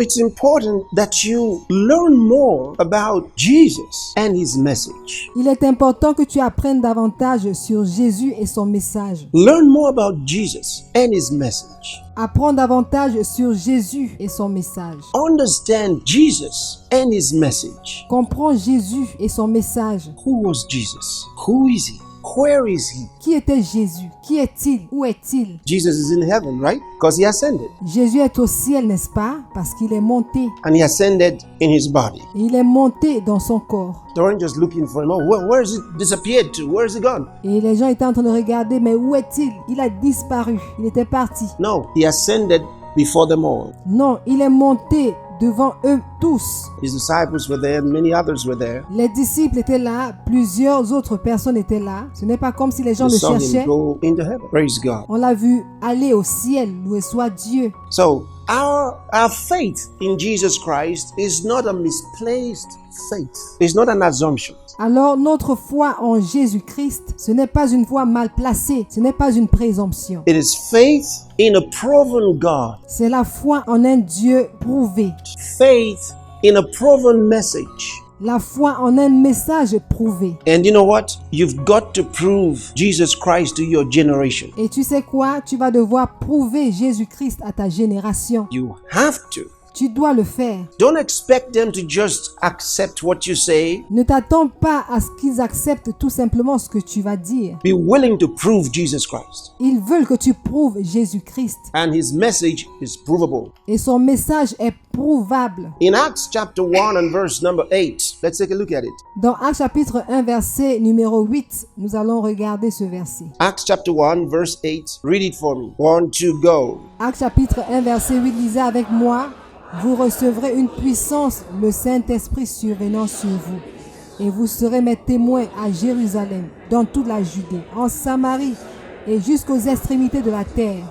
it's important that you learn more about Jesus and his message. Il est important que tu apprennes davantage sur Jésus et son message. Learn more about Jesus and his message. Apprends davantage sur Jésus et son message. Understand Jesus and his message. Comprends Jésus et son message. Who was Jesus? Who is he? Where is he? Qui était Jésus? Qui est-il? Où est-il? Jesus is in heaven, right? Because he ascended. Jésus est au ciel, n'est-ce pas? Parce qu'il est monté. And he ascended in his body. Et il est monté dans son corps. They weren't just looking for him. Oh, where has he disappeared to? Where is he gone? Et les gens étaient en train de regarder, mais où est-il? Il a disparu. Il était parti. No, he ascended before them all. Non, il est monté devant eux tous. His disciples were there and many others were there. Les disciples étaient là, plusieurs autres personnes étaient là. Ce n'est pas comme si les gens They le saw him cherchaient. go into heaven. Praise God. On l'a vu aller au ciel, loué soit Dieu. So our faith in Jesus Christ is not a misplaced faith. It's not an assumption. Alors notre foi en Jésus-Christ, ce n'est pas une foi mal placée, ce n'est pas une présomption. It is faith in a proven God. C'est la foi en un Dieu prouvé. Faith in a proven message. La foi en un message prouvé. And you know what? You've got to prove Jesus Christ to your generation. Et tu sais quoi? Tu vas devoir prouver Jésus-Christ à ta génération. You have to. Tu dois le faire. Don't expect them to just accept what you say. Ne t'attends pas à ce qu'ils acceptent tout simplement ce que tu vas dire. Be willing to prove Jesus Christ. Ils veulent que tu prouves Jésus-Christ. And his message is provable. Et son message est prouvable. In Acts chapter 1 and verse number 8, let's take a look at it. Dans Actes chapitre 1 verset numéro 8, nous allons regarder ce verset. Acts chapter 1 verse 8, read it for me. 1, 2, go. Actes chapitre 1 verset 8, lisez avec moi. Vous recevrez une puissance, le Saint-Esprit survenant sur vous. Et vous serez mes témoins à Jérusalem, dans toute la Judée, en Samarie et jusqu'aux extrémités de la terre.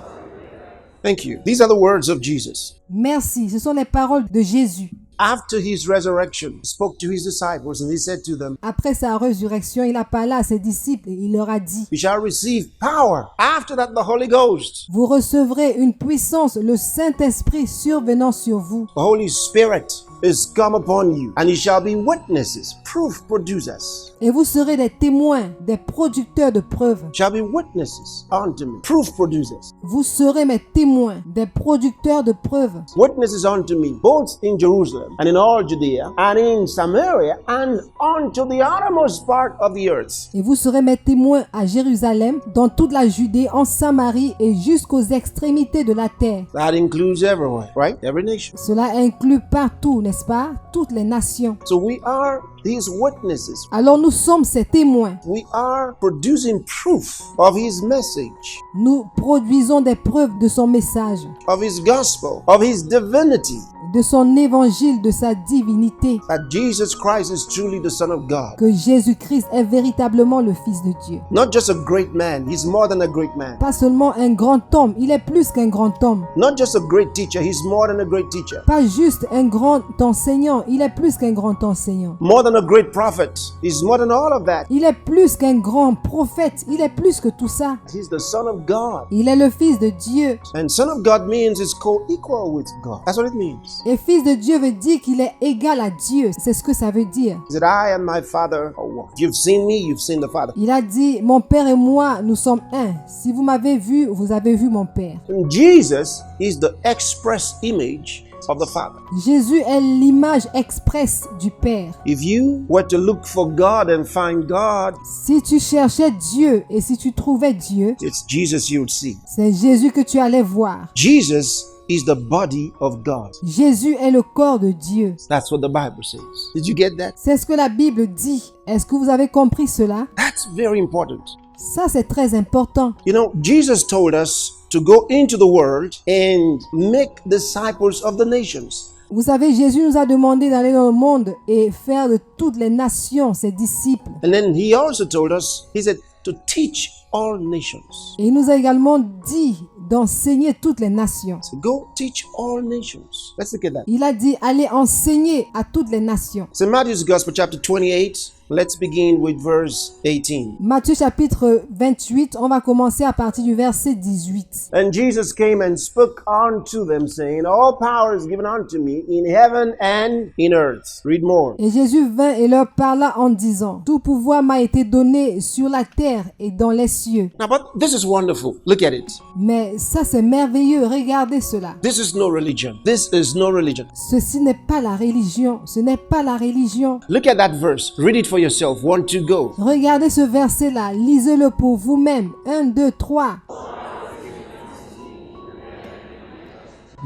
Thank you. These are the words of Jesus. Merci, ce sont les paroles de Jésus. After his resurrection, he spoke to his disciples and he said to them, Après sa résurrection, il a parlé à ses disciples et il leur a dit, "You shall receive power. After that, the Holy Ghost." vous recevrez une puissance, le Saint-Esprit survenant sur vous. The Holy Spirit is come upon you, and you shall be witnesses, proof producers. Et vous serez des témoins, des producteurs de preuves. Shall be witnesses unto me, proof producers. Vous serez mes témoins, des producteurs de preuves. Witnesses unto me, both in Jerusalem and in all Judea and in Samaria and unto the uttermost part of the earth. Et vous serez mes témoins à Jérusalem, dans toute la Judée, en Samarie et jusqu'aux extrémités de la terre. That includes everywhere, right? Every nation. Cela inclut partout, n'est-ce pas? Toutes les nations. So we are these witnesses. Alors nous sommes ces témoins. We are producing proof of his message, Nous produisons des preuves de son message, of his gospel, of his divinity, de son évangile, de sa divinité, that Jesus Christ is truly the Son of God. que Jésus-Christ est véritablement le Fils de Dieu. Not just a great man, he's more than a great man. Pas seulement un grand homme, il est plus qu'un grand homme. Not just a great teacher, he's more than a great teacher. Pas juste un grand enseignant, il est plus qu'un grand enseignant. More than a great prophet, he's more than all of that. Il est plus qu'un grand prophète, il est plus que tout ça. He's the Son of God. Il est le Fils de Dieu. And Son of God means he's co-equal with God. That's what it means. Et Fils de Dieu veut dire qu'il est égal à Dieu. C'est ce que ça veut dire. He said, I and my Father are one. You've seen me, you've seen the Father. Il a dit, mon Père et moi, nous sommes un. Si vous m'avez vu, vous avez vu mon Père. And Jesus is the express image of the Father. Jésus est l'image expresse du Père. If you were to look for God and find God, Si tu cherchais Dieu et si tu trouvais Dieu, it's Jesus you would see. c'est Jésus que tu allais voir. Jesus is the body of God. Jésus est le corps de Dieu. That's what the Bible says. Did you get that? C'est ce que la Bible dit. Est-ce que vous avez compris cela? That's very important. Ça, c'est très important. You know, Jesus told us to go into the world and make disciples of the nations. Vous savez, Jésus nous a demandé d'aller dans le monde et faire de toutes les nations ses disciples. And then he also told us, he said, to teach all nations. Et il nous a également dit d'enseigner toutes les nations. So go teach all nations. Let's look at that. Il a dit, allez enseigner à toutes les nations. So Matthew's Gospel chapter 28, Let's begin with verse 18. Matthieu chapitre 28, on va commencer à partir du verset 18. And Jesus came and spoke unto them, saying, All power is given unto me in heaven and in earth. Read more. Et Jésus vint et leur parla en disant, tout pouvoir m'a été donné sur la terre et dans les cieux. Now, but this is wonderful. Look at it. Mais ça c'est merveilleux, regardez cela. This is no religion. This is no religion. Ceci n'est pas la religion, ce n'est pas la religion. Look at that verse. Read it for yourself. 1, 2, go. Regardez ce verset-là, lisez-le pour vous-même. 1, 2, 3.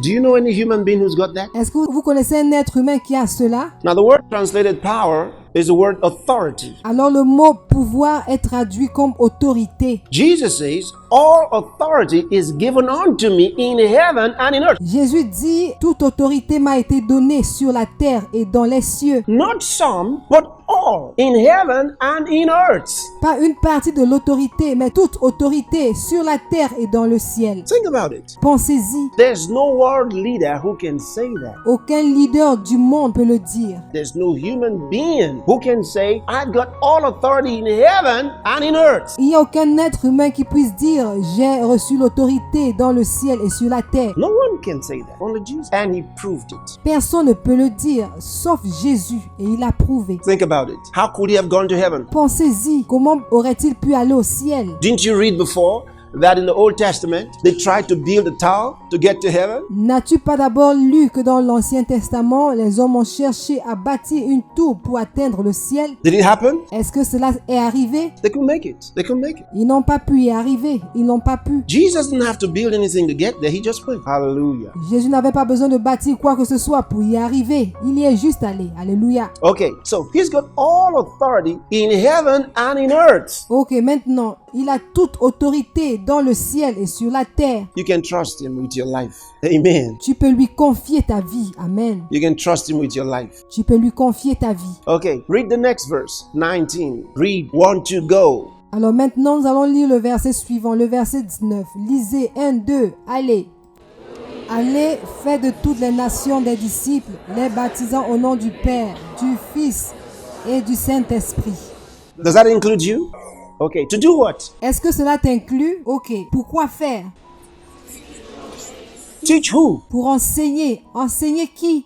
Do you know any human being who's got that? Est-ce que vous connaissez un être humain qui a cela? Now, the word translated power is the word authority. Alors le mot pouvoir est traduit comme autorité. Jesus says, All authority is given unto me in heaven and in earth. Jésus dit, toute autorité m'a été donnée sur la terre et dans les cieux. Not some, but all in heaven and in earth. Pas une partie de l'autorité, mais toute autorité sur la terre et dans le ciel. Think about it. Pensez-y. There's no world leader who can say that. Aucun leader du monde peut le dire. There's no human being who can say, I've got all authority in heaven and in earth. Il n'y a aucun être humain qui puisse dire, j'ai reçu l'autorité dans le ciel et sur la terre. No one can say that. Only Jesus. And he proved it. Personne ne peut le dire, sauf Jésus, et il a prouvé. Think about it. How could he have gone to heaven? Pensez-y, comment aurait-il pu aller au ciel? Didn't you read before that in the Old Testament, they tried to build a tower to get to heaven? N'as-tu pas d'abord lu que dans l'Ancien Testament, les hommes ont cherché à bâtir une tour pour atteindre le ciel? Did it happen? Est-ce que cela est arrivé? They couldn't make it. They couldn't make it. Ils n'ont pas pu y arriver. Ils n'ont pas pu. Jesus didn't have to build anything to get there. He just went. Hallelujah. Jésus n'avait pas besoin de bâtir quoi que ce soit pour y arriver. Il y est juste allé. Alléluia. Okay, so he's got all authority in heaven and in earth. Ok, maintenant, il a toute autorité dans le ciel et sur la terre. You can trust him with your life. Amen. Tu peux lui confier ta vie. Amen. You can trust him with your life. Tu peux lui confier ta vie. Okay, read the next verse, 19. Read 1, 2, go. Alors maintenant, nous allons lire le verset suivant, le verset 19. Lisez 1, 2, allez. Allez, faites de toutes les nations des disciples, les baptisant au nom du Père, du Fils et du Saint-Esprit. Does that include you? Okay, to do what? Est-ce que cela t'inclut? Ok. Pourquoi faire? Teach who? Pour enseigner. Enseigner qui?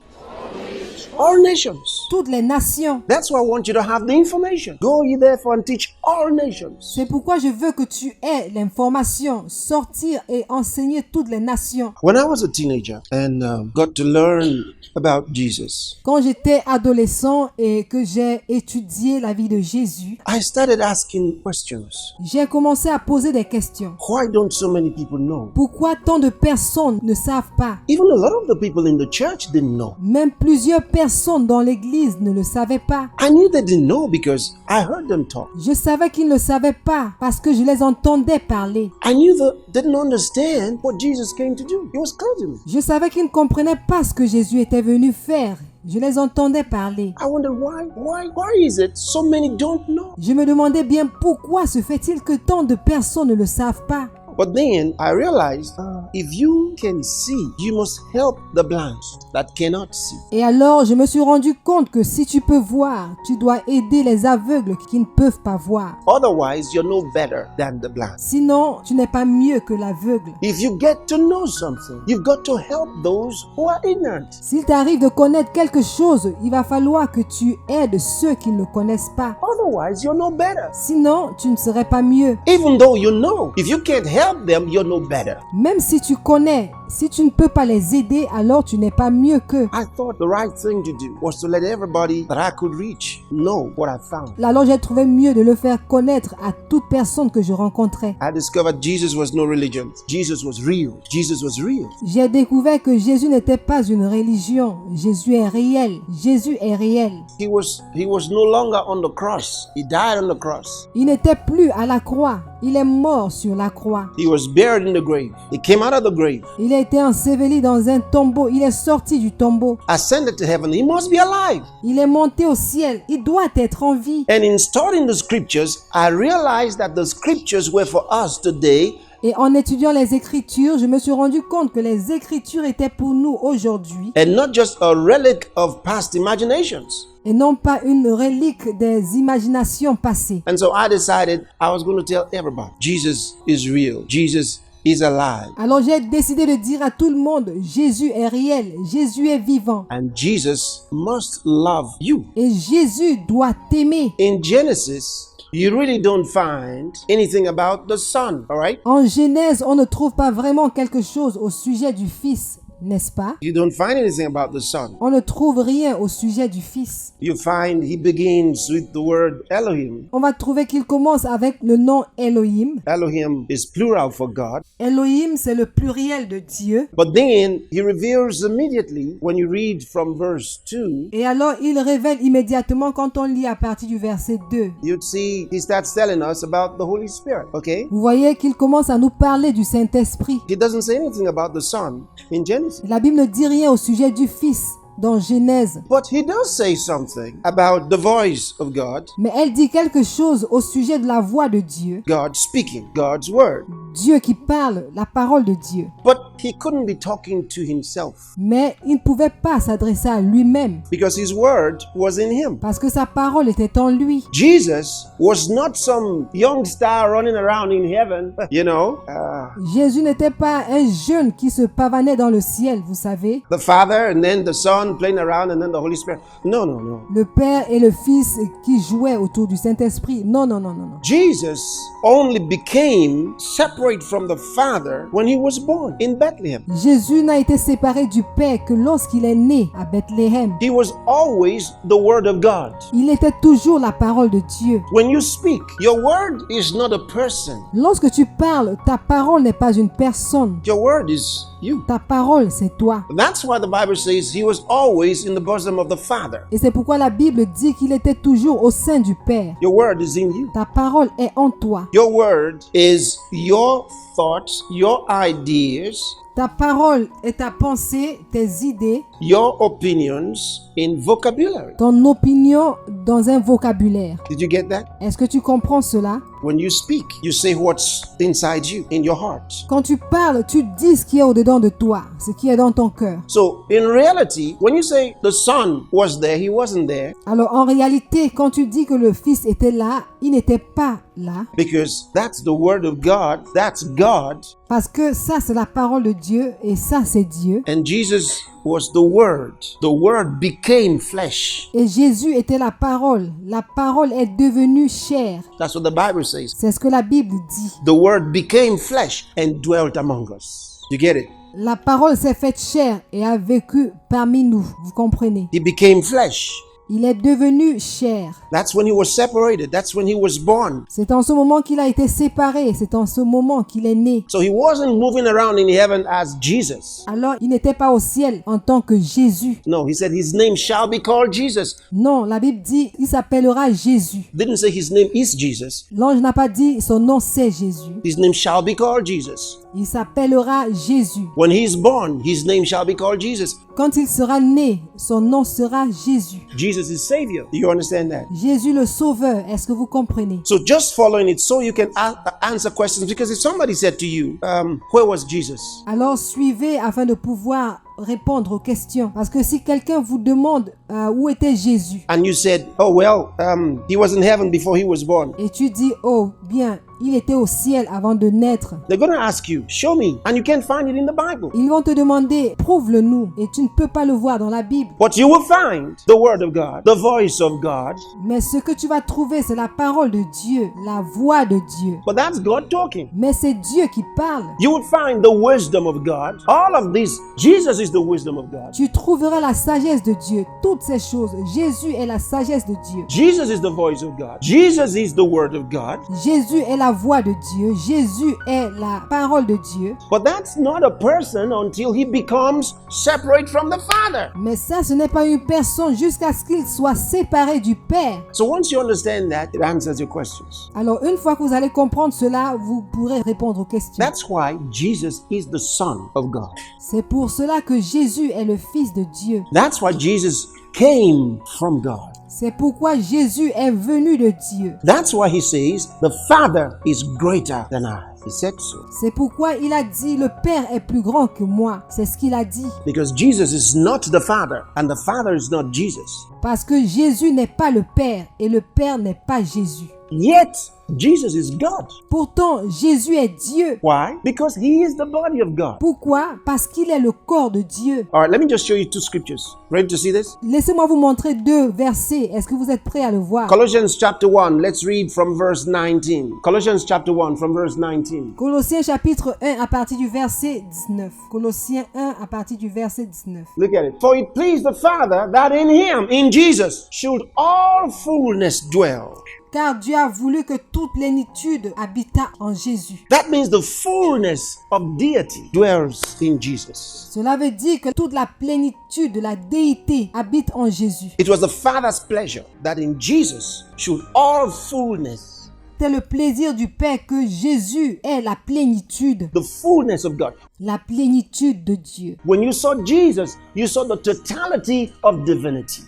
All nations. Toutes les nations. That's why I want you to have the information. Go ye therefore and teach all nations. C'est pourquoi je veux que tu aies l'information, sortir et enseigner toutes les nations. When I was a teenager and got to learn about Jesus, Quand j'étais adolescent et que j'ai étudié la vie de Jésus, I started asking questions. j'ai commencé à poser des questions. Why don't so many people know? Pourquoi tant de personnes ne savent pas? Even a lot of the people in the church didn't know. Même plusieurs personnes dans l'église ne le savaient pas. I knew they didn't know because I heard them talk. Je savais qu'ils ne le savaient pas parce que je les entendais parler. I knew they didn't understand what Jesus came to do. He was clear to me. Je savais qu'ils ne comprenaient pas ce que Jésus était venu faire. Je les entendais parler. I wondered why is it so many don't know? Je me demandais bien pourquoi se fait-il que tant de personnes ne le savent pas. But then I realized if you can see, you must help the blind that cannot see. Et alors, je me suis rendu compte que si tu peux voir, tu dois aider les aveugles qui ne peuvent pas voir. Otherwise, you're no better than the blind. Sinon, tu n'es pas mieux que l'aveugle. If you get to know something, you've got to help those who are ignorant. S'il t'arrive de connaître quelque chose, il va falloir que tu aides ceux qui ne le connaissent pas. Otherwise, you're no better. Sinon, tu ne serais pas mieux. Even though you know, if you can't help them, you're no better. Même si tu connais, si tu ne peux pas les aider, alors tu n'es pas mieux qu'eux. I thought the right thing to do was to let everybody that I could reach know what I found. Alors j'ai trouvé mieux de le faire connaître à toute personne que je rencontrais. I discovered Jesus was no religion. Jesus was real. Jesus was real. J'ai découvert que Jésus n'était pas une religion. Jésus est réel. Jésus est réel. He was no longer on the cross. He died on the cross. Il n'était plus à la croix. Il est mort sur la croix. He was buried in the grave. He came out of the grave. Il a été enseveli dans un tombeau. Il est sorti du tombeau. Ascended to heaven. He must be alive. Il est monté au ciel. Il doit être en vie. And in studying the scriptures, I realized that the scriptures were for us today Et en étudiant les Écritures, je me suis rendu compte que les Écritures étaient pour nous aujourd'hui and not just a relic of past imaginations. et non pas une relique des imaginations passées. And so I decided I was going to tell everybody, Jesus is real. Jesus is alive. Alors j'ai décidé de dire à tout le monde, Jésus est réel, Jésus est vivant. And Jesus must love you. Et Jésus doit t'aimer. In Genesis, you really don't find anything about the Son, all right? En Genèse, on ne trouve pas vraiment quelque chose au sujet du Fils, n'est-ce pas? You don't find anything about the Son. On ne trouve rien au sujet du Fils. You find he begins with the word Elohim. On va trouver qu'il commence avec le nom Elohim. Elohim is plural for God. Elohim, c'est le pluriel de Dieu. But then he reveals immediately when you read from verse 2, Et alors, il révèle immédiatement quand on lit à partir du verset 2. you'd see he starts telling us about the Holy Spirit, okay? Vous voyez qu'il commence à nous parler du Saint-Esprit. He doesn't say anything about the Son in Genesis. La Bible ne dit rien au sujet du Fils dans Genèse, But he does say something about the voice of God, mais elle dit quelque chose au sujet de la voix de Dieu. God speaking, God's word. Dieu qui parle, la parole de Dieu. But he couldn't be talking to himself Mais il ne pouvait pas s'adresser à lui-même because his word was in him. parce que sa parole était en lui. Jesus was not some young star running around in heaven, you know. Jésus n'était pas un jeune qui se pavanait dans le ciel, vous savez. The Father and then the Son playing around and then the Holy Spirit. No, no, no. Le Père et le Fils qui jouaient autour du Saint-Esprit. Non, non, non, non, non. Jesus only became separate from the Father when he was born in Bethlehem. Jésus n'a été séparé du Père que lorsqu'il est né à Bethléem. He was always the Word of God. Il était toujours la parole de Dieu. When you speak, your word is not a person. Lorsque tu parles, ta parole n'est pas une personne. Your word is you. Ta parole, c'est toi. That's why the Bible says he was always in the bosom of the Father. Et c'est pourquoi la Bible dit qu'il était toujours au sein du Père. Your word is in you. Ta parole est en toi. Your word is your thoughts, your ideas, Ta parole est ta pensée, tes idées, your opinions in vocabulary. ton opinion dans un vocabulaire. Did you get that? Est-ce que tu comprends cela? When you speak, you say what's inside you, in your heart. Quand tu parles, tu dis ce qui est au-dedans de toi, ce qui est dans ton cœur. So, in reality, when you say the Son was there, he wasn't there Alors en réalité, quand tu dis que le Fils était là, il n'était pas là. because that's the word of God, that's God, Parce que ça, c'est la parole de Dieu et ça, c'est Dieu. and Jesus was the Word. The Word became flesh. Et Jésus était la parole. La parole est devenue chair. That's what the Bible says. C'est ce que la Bible dit. The Word became flesh and dwelt among us. You get it? La parole s'est faite chair et a vécu parmi nous. Vous comprenez? He became flesh. Il est devenu chair. That's when he was separated. That's when he was born. C'est en ce moment qu'il a été séparé. C'est en ce moment qu'il est né. So he wasn't moving around in heaven as Jesus. Alors, il n'était pas au ciel en tant que Jésus. No, he said his name shall be called Jesus. Non, la Bible dit, il s'appellera Jésus. Didn't say his name is Jesus. L'ange n'a pas dit son nom c'est Jésus. His name shall be called Jesus. Il s'appellera Jésus. When he is born, his name shall be called Jesus. Quand il sera né, son nom sera Jésus. Jesus is Savior. Do you understand that? Jésus le Sauveur. Est-ce que vous comprenez? So just following it so you can answer questions. Because if somebody said to you, where was Jesus? Alors suivez afin de pouvoir répondre aux questions. Parce que si quelqu'un vous demande où était Jésus, And you said, oh, well, he was in heaven before he was born. et tu dis, oh bien, il était au ciel avant de naître, They're going to ask you, show me. And you can't find it in the Bible. ils vont te demander, prouve-le nous, et tu ne peux pas le voir dans la Bible. But you will find the Word of God, the voice of God. Mais ce que tu vas trouver, c'est la parole de Dieu, la voix de Dieu. But that's God talking. Mais c'est Dieu qui parle. You will find the wisdom of God. All of this, Jesus is the wisdom of God. Tu trouveras la sagesse de Dieu, toutes ces choses. Jésus est la sagesse de Dieu. Jesus is the voice of God. Jesus is the Word of God. Jésus est la voix de Dieu. Jésus est la parole de Dieu. But that's not a person until he becomes separate from the Father. Mais ça, ce n'est pas une personne jusqu'à ce qu'il soit séparé du Père. So once you understand that, it answers your questions. Alors, une fois que vous allez comprendre cela, vous pourrez répondre aux questions. That's why Jesus is the Son of God. C'est pour cela que Jésus est le Fils de Dieu. That's why Jesus came from God. C'est pourquoi Jésus est venu de Dieu. That's why he says the Father is greater than I. He said so. C'est pourquoi il a dit, le Père est plus grand que moi. C'est ce qu'il a dit. Because Jesus is not the Father, and the Father is not Jesus. Parce que Jésus n'est pas le Père et le Père n'est pas Jésus. Yet, Jesus is God. Pourtant, Jésus est Dieu. Why? Because He is the body of God. Pourquoi? Parce qu'il est le corps de Dieu. All right, let me just show you two scriptures. Ready to see this? Laissez-moi vous montrer deux versets. Est-ce que vous êtes prêts à le voir? Colossians chapter 1, let's read from verse 19. Colossians chapter 1 from verse 19. Colossiens chapitre 1 à partir du verset 19. Colossiens 1 à partir du verset 19. Look at it. For it pleased the Father that in Him, in Jesus, should all fullness dwell. Car Dieu a voulu que toute plénitude habitât en Jésus. That means the fullness of deity dwells in Jesus. Cela veut dire que toute la plénitude de la déité habite en Jésus. It was the Father's pleasure that in Jesus should all fullness, C'est le plaisir du Père que Jésus est la plénitude, the fullness of God. la plénitude de Dieu. When you saw Jesus, you saw the totality of divinity.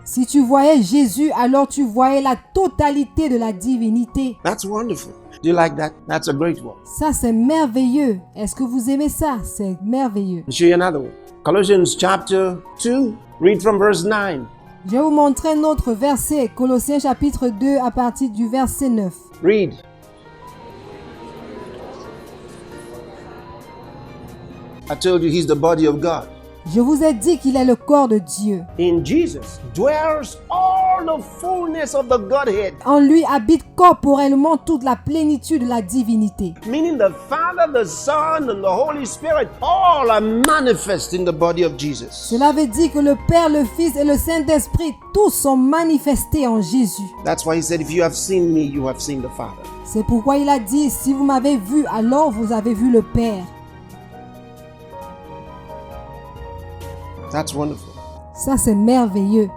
Si tu voyais Jésus, alors tu voyais la totalité de la divinité. That's wonderful. Do you like that? That's a great one. Ça, c'est merveilleux. Est-ce que vous aimez ça? C'est merveilleux. I'll show you another one. Colossians chapter 2, read from verse 9. Je vais vous montrer un autre verset. Colossiens chapitre 2 à partir du verset 9. Read. I told you He's the body of God. Je vous ai dit qu'il est le corps de Dieu. In Jesus dwells all the fullness of the Godhead. En lui habite corporellement toute la plénitude de la divinité. Meaning the Father, the Son, and the Holy Spirit all are manifest in the body of Jesus. Cela veut dire que le Père, le Fils et le Saint-Esprit, tous sont manifestés en Jésus. That's why He said, if you have seen me, you have seen the Father. C'est pourquoi il a dit, si vous m'avez vu, alors vous avez vu le Père. That's wonderful. Ça, c'est merveilleux.